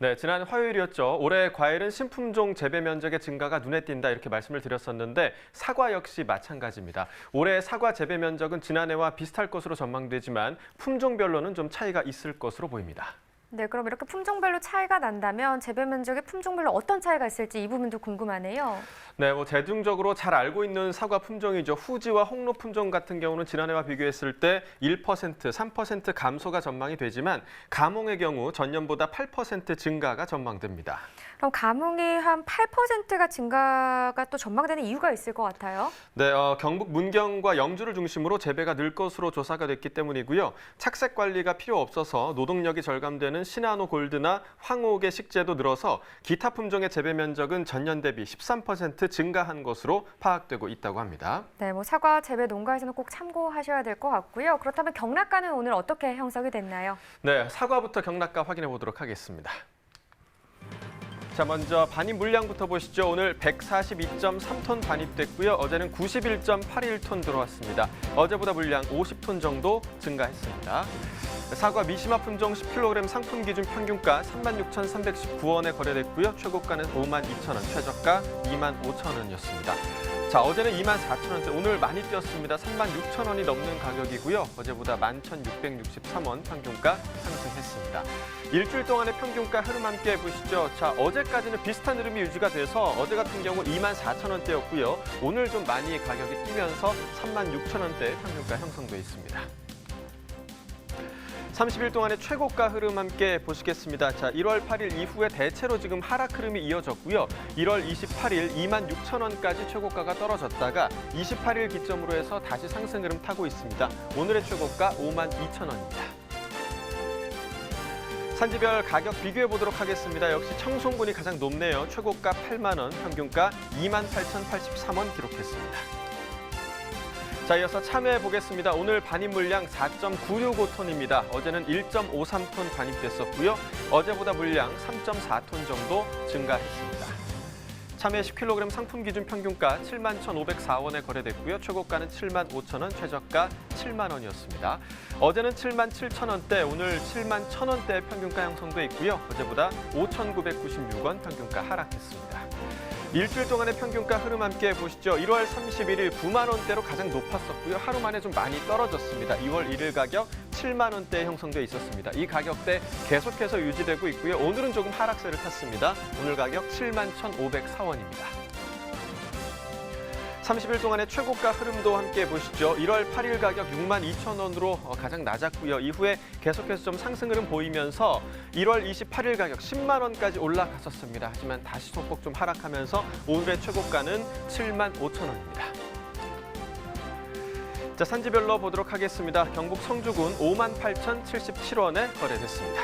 네, 지난 화요일이었죠. 올해 과일은 신품종 재배 면적의 증가가 눈에 띈다 이렇게 말씀을 드렸었는데 사과 역시 마찬가지입니다. 올해 사과 재배 면적은 지난해와 비슷할 것으로 전망되지만 품종별로는 좀 차이가 있을 것으로 보입니다. 네, 그럼 이렇게 품종별로 차이가 난다면 재배 면적의 품종별로 어떤 차이가 있을지 이 부분도 궁금하네요. 네, 대중적으로 잘 알고 있는 사과 품종이죠. 후지와 홍로 품종 같은 경우는 지난해와 비교했을 때 1%, 3% 감소가 전망이 되지만 가몽의 경우 전년보다 8% 증가가 전망됩니다. 그럼 가뭄이 한 8%가 증가가 또 전망되는 이유가 있을 것 같아요. 네, 경북 문경과 영주를 중심으로 재배가 늘 것으로 조사가 됐기 때문이고요. 착색 관리가 필요 없어서 노동력이 절감되는 시나노 골드나 황옥의 식재도 늘어서 기타 품종의 재배 면적은 전년 대비 13% 증가한 것으로 파악되고 있다고 합니다. 네, 사과 재배 농가에서는 꼭 참고하셔야 될 것 같고요. 그렇다면 경락가는 오늘 어떻게 형성이 됐나요? 네, 사과부터 경락가 확인해 보도록 하겠습니다. 자, 먼저 반입 물량부터 보시죠. 오늘 142.3톤 반입됐고요. 어제는 91.81톤 들어왔습니다. 어제보다 물량 50톤 정도 증가했습니다. 사과 미시마 품종 10kg 상품 기준 평균가 36,319원에 거래됐고요. 최고가는 52,000원, 최저가 25,000원이었습니다. 자, 어제는 24,000원대, 오늘 많이 뛰었습니다. 36,000원이 넘는 가격이고요. 어제보다 11,663원 평균가 상승했습니다. 일주일 동안의 평균가 흐름 함께 보시죠. 자, 어제까지는 비슷한 흐름이 유지가 돼서 어제 같은 경우 24,000원대였고요. 오늘 좀 많이 가격이 뛰면서 36,000원대 평균가 형성돼 있습니다. 30일 동안의 최고가 흐름 함께 보시겠습니다. 자, 1월 8일 이후에 대체로 지금 하락 흐름이 이어졌고요. 1월 28일 26,000원까지 최고가가 떨어졌다가 28일 기점으로 해서 다시 상승 흐름 타고 있습니다. 오늘의 최고가 52,000원입니다. 산지별 가격 비교해 보도록 하겠습니다. 역시 청송군이 가장 높네요. 최고가 8만 원, 평균가 28,083원 기록했습니다. 자, 이어서 참외 보겠습니다. 오늘 반입 물량 4.965톤입니다. 어제는 1.53톤 반입됐었고요. 어제보다 물량 3.4톤 정도 증가했습니다. 참외 10kg 상품 기준 평균가 71,504원에 거래됐고요. 최고가는 75,000원, 최저가 7만 원이었습니다. 어제는 77,000원대, 오늘 71,000원대 평균가 형성돼 있고요. 어제보다 5,996원 평균가 하락했습니다. 일주일 동안의 평균가 흐름 함께 보시죠. 1월 31일 9만 원대로 가장 높았었고요. 하루 만에 좀 많이 떨어졌습니다. 2월 1일 가격 7만 원대에 형성돼 있었습니다. 이 가격대 계속해서 유지되고 있고요. 오늘은 조금 하락세를 탔습니다. 오늘 가격 71,504원입니다. 30일 동안의 최고가 흐름도 함께 보시죠. 1월 8일 가격 62,000원으로 가장 낮았고요. 이후에 계속해서 좀 상승 흐름 보이면서 1월 28일 가격 10만 원까지 올라갔었습니다. 하지만 다시 소폭 좀 하락하면서 오늘의 최고가는 75,000원입니다. 자, 산지별로 보도록 하겠습니다. 경북 성주군 58,077원에 거래됐습니다.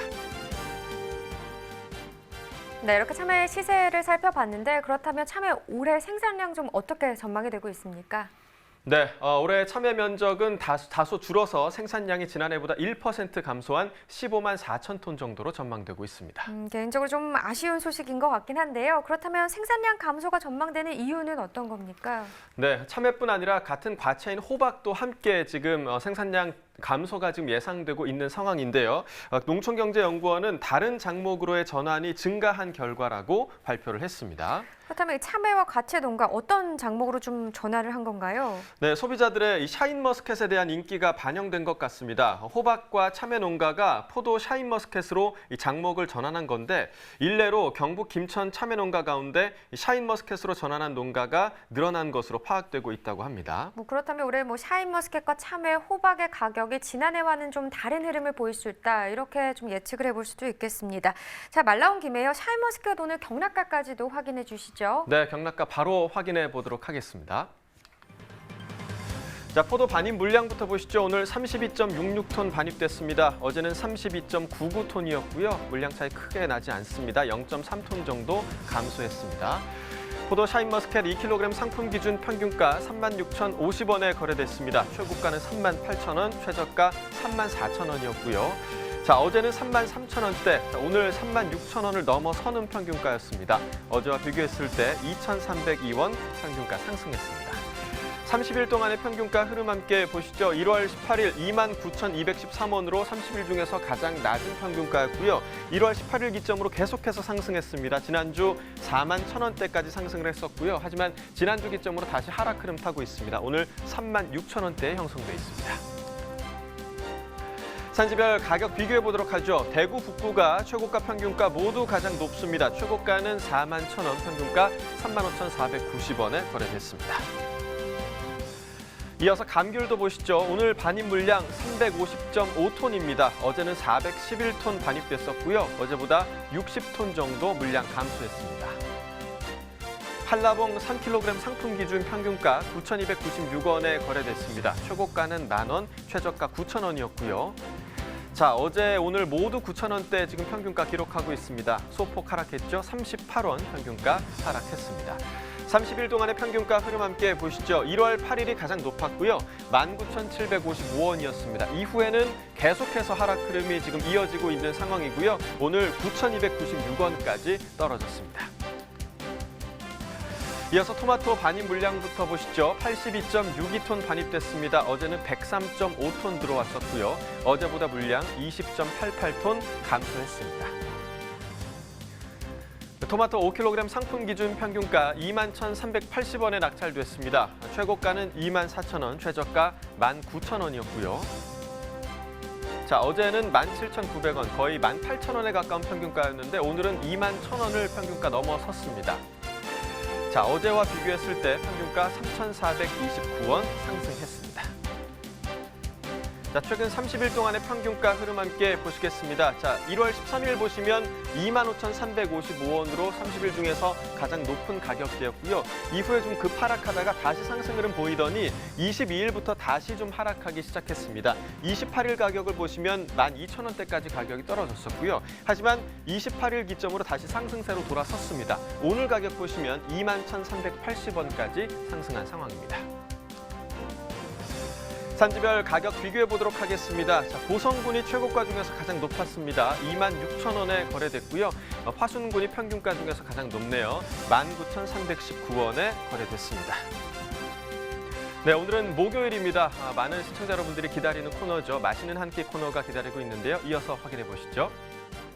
네, 이렇게 참외 시세를 살펴봤는데 그렇다면 참외 올해 생산량 좀 어떻게 전망이 되고 있습니까? 네, 올해 참외 면적은 다소 줄어서 생산량이 지난해보다 1% 감소한 15만 4천 톤 정도로 전망되고 있습니다. 개인적으로 좀 아쉬운 소식인 것 같긴 한데요. 그렇다면 생산량 감소가 전망되는 이유는 어떤 겁니까? 네, 참외뿐 아니라 같은 과채인 호박도 함께 지금 생산량 감소가 지금 예상되고 있는 상황인데요. 농촌경제연구원은 다른 장목으로의 전환이 증가한 결과라고 발표를 했습니다. 그렇다면 이 참외와 과채 농가 어떤 장목으로 좀 전환을 한 건가요? 네, 소비자들의 이 샤인머스켓에 대한 인기가 반영된 것 같습니다. 호박과 참외 농가가 포도 샤인머스켓으로 이 장목을 전환한 건데 일례로 경북 김천 참외 농가 가운데 이 샤인머스켓으로 전환한 농가가 늘어난 것으로 파악되고 있다고 합니다. 그렇다면 올해 샤인머스켓과 참외, 호박의 가격이 지난해와는 좀 다른 흐름을 보일 수 있다. 이렇게 좀 예측을 해볼 수도 있겠습니다. 자, 말 나온 김에요. 샤인머스켓 오늘 경락가까지도 확인해 주시죠. 네, 경락가 바로 확인해 보도록 하겠습니다. 자, 포도 반입 물량부터 보시죠. 오늘 32.66톤 반입됐습니다. 어제는 32.99톤이었고요. 물량 차이 크게 나지 않습니다. 0.3톤 정도 감소했습니다. 포도 샤인머스켓 2kg 상품 기준 평균가 36,050원에 거래됐습니다. 최고가는 38,000원, 최저가 34,000원이었고요. 자, 어제는 33,000원대, 오늘 36,000원을 넘어서는 평균가였습니다. 어제와 비교했을 때 2,302원 평균가 상승했습니다. 30일 동안의 평균가 흐름 함께 보시죠. 1월 18일 29,213원으로 30일 중에서 가장 낮은 평균가였고요. 1월 18일 기점으로 계속해서 상승했습니다. 지난주 41,000원대까지 상승을 했었고요. 하지만 지난주 기점으로 다시 하락 흐름 타고 있습니다. 오늘 36,000원대에 형성돼 있습니다. 산지별 가격 비교해 보도록 하죠. 대구 북부가 최고가 평균가 모두 가장 높습니다. 최고가는 41,000원, 평균가 35,490원에 거래됐습니다. 이어서 감귤도 보시죠. 오늘 반입 물량 350.5톤입니다. 어제는 411톤 반입됐었고요. 어제보다 60톤 정도 물량 감소했습니다. 한라봉 3kg 상품 기준 평균가 9,296원에 거래됐습니다. 최고가는 만원, 최저가 9,000원이었고요. 자, 어제 오늘 모두 9,000원대 지금 평균가 기록하고 있습니다. 소폭 하락했죠. 38원 평균가 하락했습니다. 30일 동안의 평균가 흐름 함께 보시죠. 1월 8일이 가장 높았고요. 19,755원이었습니다. 이후에는 계속해서 하락 흐름이 지금 이어지고 있는 상황이고요. 오늘 9,296원까지 떨어졌습니다. 이어서 토마토 반입 물량부터 보시죠. 82.62톤 반입됐습니다. 어제는 103.5톤 들어왔었고요. 어제보다 물량 20.88톤 감소했습니다. 토마토 5kg 상품 기준 평균가 21,380원에 낙찰됐습니다. 최고가는 24,000원, 최저가 19,000원이었고요. 자, 어제는 17,900원, 거의 18,000원에 가까운 평균가였는데 오늘은 21,000원을 평균가 넘어섰습니다. 자, 어제와 비교했을 때 평균가 3,429원 상승했습니다. 자, 최근 30일 동안의 평균가 흐름 함께 보시겠습니다. 자, 1월 13일 보시면 25,355원으로 30일 중에서 가장 높은 가격대였고요. 이후에 좀 급하락하다가 다시 상승 흐름 보이더니 22일부터 다시 좀 하락하기 시작했습니다. 28일 가격을 보시면 12,000원대까지 가격이 떨어졌었고요. 하지만 28일 기점으로 다시 상승세로 돌아섰습니다. 오늘 가격 보시면 21,380원까지 상승한 상황입니다. 산지별 가격 비교해 보도록 하겠습니다. 자, 보성군이 최고가 중에서 가장 높았습니다. 26,000원에 거래됐고요. 화순군이 평균가 중에서 가장 높네요. 19,319원에 거래됐습니다. 네, 오늘은 목요일입니다. 많은 시청자 여러분들이 기다리는 코너죠. 맛있는 한 끼 코너가 기다리고 있는데요. 이어서 확인해 보시죠.